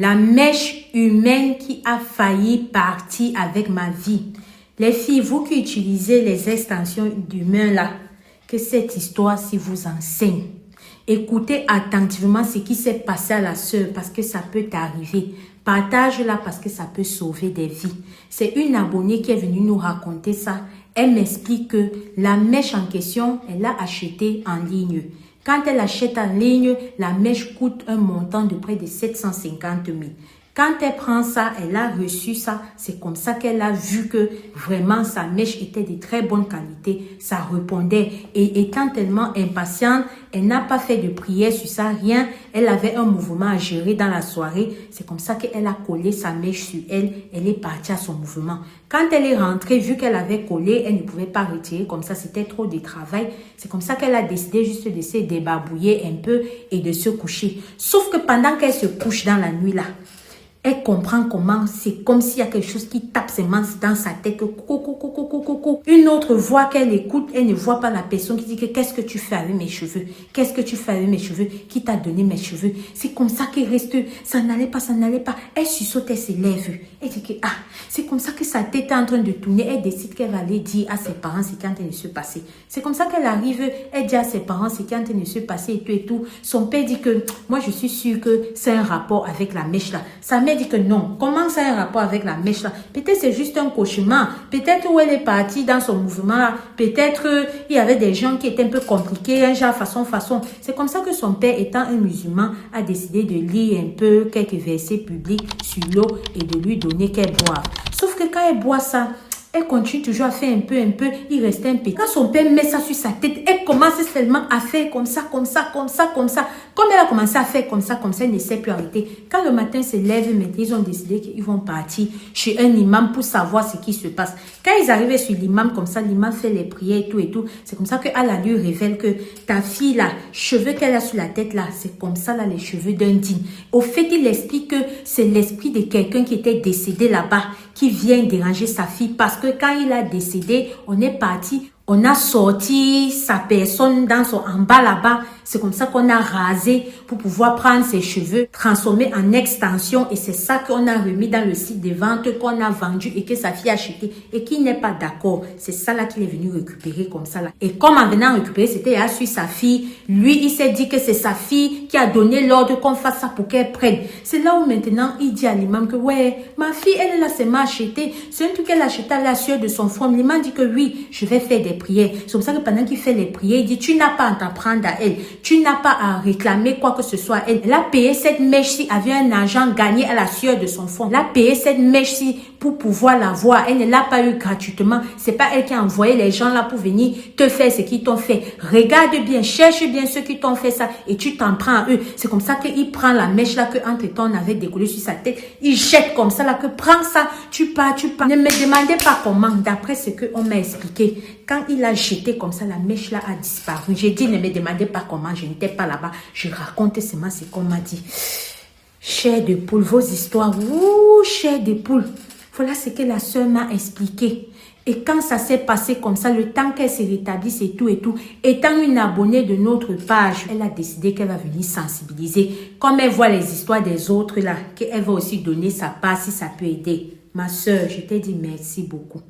La mèche humaine qui a failli partir avec ma vie. Les filles, vous qui utilisez les extensions d'humain là, que cette histoire-ci vous enseigne. Écoutez attentivement ce qui s'est passé à la sœur parce que ça peut t'arriver. Partage-la parce que ça peut sauver des vies. C'est une abonnée qui est venue nous raconter ça. Elle m'explique que la mèche en question, elle l'a achetée en ligne. Quand elle achète en ligne, la mèche coûte un montant de près de 750 000. Quand elle prend ça, elle a reçu ça. C'est comme ça qu'elle a vu que vraiment sa mèche était de très bonne qualité. Ça répondait. Et étant tellement impatiente, elle n'a pas fait de prière sur ça, rien. Elle avait un mouvement à gérer dans la soirée. C'est comme ça qu'elle a collé sa mèche sur elle. Elle est partie à son mouvement. Quand elle est rentrée, vu qu'elle avait collé, elle ne pouvait pas retirer comme ça. C'était trop de travail. C'est comme ça qu'elle a décidé juste de se débarbouiller un peu et de se coucher. Sauf que pendant qu'elle se couche dans la nuit là, elle comprend comment c'est comme s'il y a quelque chose qui tape ses mains dans sa tête. Une autre voix qu'elle écoute, elle ne voit pas la personne qui dit que qu'est-ce que tu fais avec mes cheveux? Qu'est-ce que tu fais avec mes cheveux? Qui t'a donné mes cheveux? C'est comme ça qu'elle reste. Ça n'allait pas, ça n'allait pas. Elle suçote, elle se lève. Elle dit que c'est comme ça que sa tête est en train de tourner. Elle décide qu'elle va aller dire à ses parents ce qui est en train de se passer. C'est comme ça qu'elle arrive. Elle dit à ses parents ce qui est en train de se passer et tout et tout. Son père dit que moi je suis sûre que c'est un rapport avec la mèche là. Sa mère dit que non. Comment ça a un rapport avec la mèche là? Peut-être c'est juste un cauchemar. Peut-être où elle est partie dans son mouvement là. Peut-être il y avait des gens qui étaient un peu compliqués, un genre façon. C'est comme ça que son père, étant un musulman, a décidé de lire un peu quelques versets publics sur l'eau et de lui donner qu'elle boive. Sauf que quand elle boit ça, elle continue toujours à faire un peu, il restait un peu. Quand son père met ça sur sa tête, elle commence seulement à faire comme ça. Comme elle a commencé à faire comme ça, elle ne sait plus arrêter. Quand le matin se lève, maintenant, ils ont décidé qu'ils vont partir chez un imam pour savoir ce qui se passe. Quand ils arrivaient sur l'imam comme ça, l'imam fait les prières et tout. C'est comme ça qu'Allah lui révèle que ta fille là, cheveux qu'elle a sur la tête là, c'est comme ça là, les cheveux d'un dîme. Au fait, il explique que c'est l'esprit de quelqu'un qui était décédé là-bas, qui vient déranger sa fille parce que quand il a décédé, on est parti, on a sorti sa personne en bas là-bas. C'est comme ça qu'on a rasé pour pouvoir prendre ses cheveux, transformer en extension. Et c'est ça qu'on a remis dans le site de vente, qu'on a vendu et que sa fille a acheté et qui n'est pas d'accord. C'est ça là qu'il est venu récupérer comme ça là. Et comme en venant récupérer, c'était à suivre sa fille. Lui, il s'est dit que c'est sa fille qui a donné l'ordre qu'on fasse ça pour qu'elle prenne. C'est là où maintenant, il dit à l'imam que ouais, ma fille, elle est là, c'est m'a acheté. C'est un truc qu'elle a acheté à la sueur de son front. L'imam dit que oui, je vais faire des prières. C'est comme ça que pendant qu'il fait les prières, il dit, tu n'as pas à t'en prendre à elle. Tu n'as pas à réclamer quoi que ce soit. Elle a payé cette mèche-ci avec un argent gagné à la sueur de son front. Elle a payé cette mèche-ci pour pouvoir la voir. Elle ne l'a pas eu gratuitement. C'est pas elle qui a envoyé les gens là pour venir te faire ce qu'ils t'ont fait. Regarde bien, cherche bien ceux qui t'ont fait ça et tu t'en prends à eux. C'est comme ça qu'il prend la mèche là que entre temps on avait décollé sur sa tête. Il jette comme ça là que prends ça, tu pars. Ne me demandez pas comment. D'après ce qu'on m'a expliqué, quand il a jeté comme ça, la mèche là a disparu. J'ai dit ne me demandez pas comment, je n'étais pas là-bas. Je raconte seulement ce qu'on m'a dit. Chair de poule, vos histoires, chair de poule. Voilà ce que la sœur m'a expliqué. Et quand ça s'est passé comme ça, le temps qu'elle se rétablisse et tout, étant une abonnée de notre page, elle a décidé qu'elle va venir sensibiliser. Comme elle voit les histoires des autres là, qu'elle va aussi donner sa part si ça peut aider. Ma sœur, je t'ai dit merci beaucoup.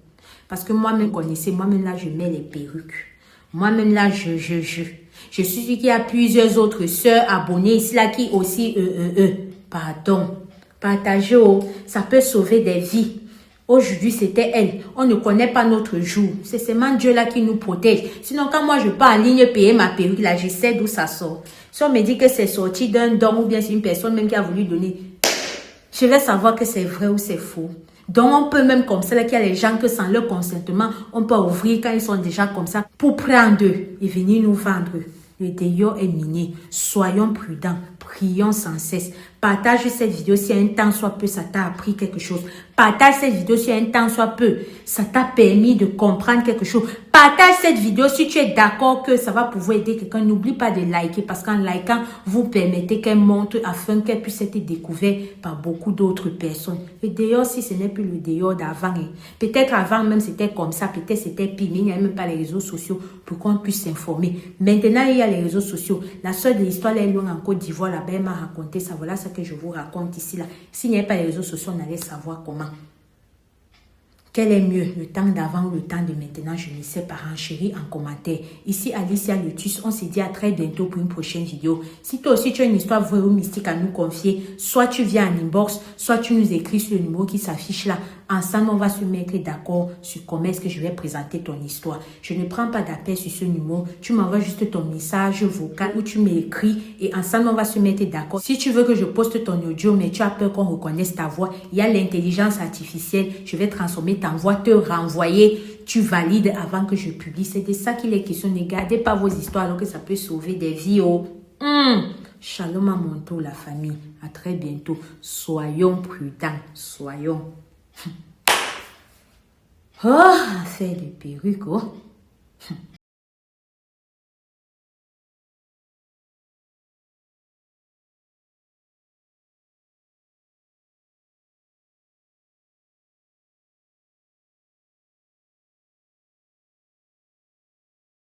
Parce que moi-même, connaissez, moi-même là, je mets les perruques. Moi-même là, je suis sûre qu'il y a plusieurs autres sœurs abonnées ici là qui aussi, pardon, partagez, ça peut sauver des vies. Aujourd'hui, c'était elle. On ne connaît pas notre jour. C'est seulement Dieu là qui nous protège. Sinon, quand moi je pars en ligne payer ma perruque là, je sais d'où ça sort. Si on me dit que c'est sorti d'un don ou bien c'est une personne même qui a voulu donner, je vais savoir que c'est vrai ou c'est faux. Donc, on peut même comme ça, là, qu'il y a les gens que sans leur consentement, on peut ouvrir quand ils sont déjà comme ça pour prendre et venir nous vendre. Le dehors est miné. Soyons prudents. Prions sans cesse. Partage cette vidéo si un temps soit peu, ça t'a appris quelque chose. Partage cette vidéo si un temps soit peu, ça t'a permis de comprendre quelque chose. Partage cette vidéo si tu es d'accord que ça va pouvoir aider quelqu'un. N'oublie pas de liker parce qu'en likant, vous permettez qu'elle monte afin qu'elle puisse être découverte par beaucoup d'autres personnes. Le dehors, si ce n'est plus le dehors d'avant, peut-être avant même c'était comme ça, peut-être c'était pire, mais il n'y a même pas les réseaux sociaux pour qu'on puisse s'informer. Maintenant, il y a les réseaux sociaux. La sœur de l'histoire, elle est loin en Côte d'Ivoire, là-bas, elle m'a raconté ça. Voilà, ça ça que je vous raconte ici là. S'il n'y avait pas les réseaux sociaux, on allait savoir comment. Quel est mieux, le temps d'avant ou le temps de maintenant? Je ne sais pas. Renchéris en commentaire. Ici, Alicia Lutus, on se dit à très bientôt pour une prochaine vidéo. Si toi aussi tu as une histoire vraie ou mystique à nous confier, soit tu viens en inbox, soit tu nous écris sur le numéro qui s'affiche là. Ensemble, on va se mettre d'accord sur comment est-ce que je vais présenter ton histoire. Je ne prends pas d'appel sur ce numéro. Tu m'envoies juste ton message vocal ou tu m'écris et ensemble, on va se mettre d'accord. Si tu veux que je poste ton audio, mais tu as peur qu'on reconnaisse ta voix, il y a l'intelligence artificielle. Je vais transformer ta voix, te renvoyer. Tu valides avant que je publie. C'est de ça qu'il est question. Ne gardez pas vos histoires alors que ça peut sauver des vies. Shalom à mon tour, la famille. À très bientôt. Soyons prudents. Soyons. Oh, affaire de perruque, oh.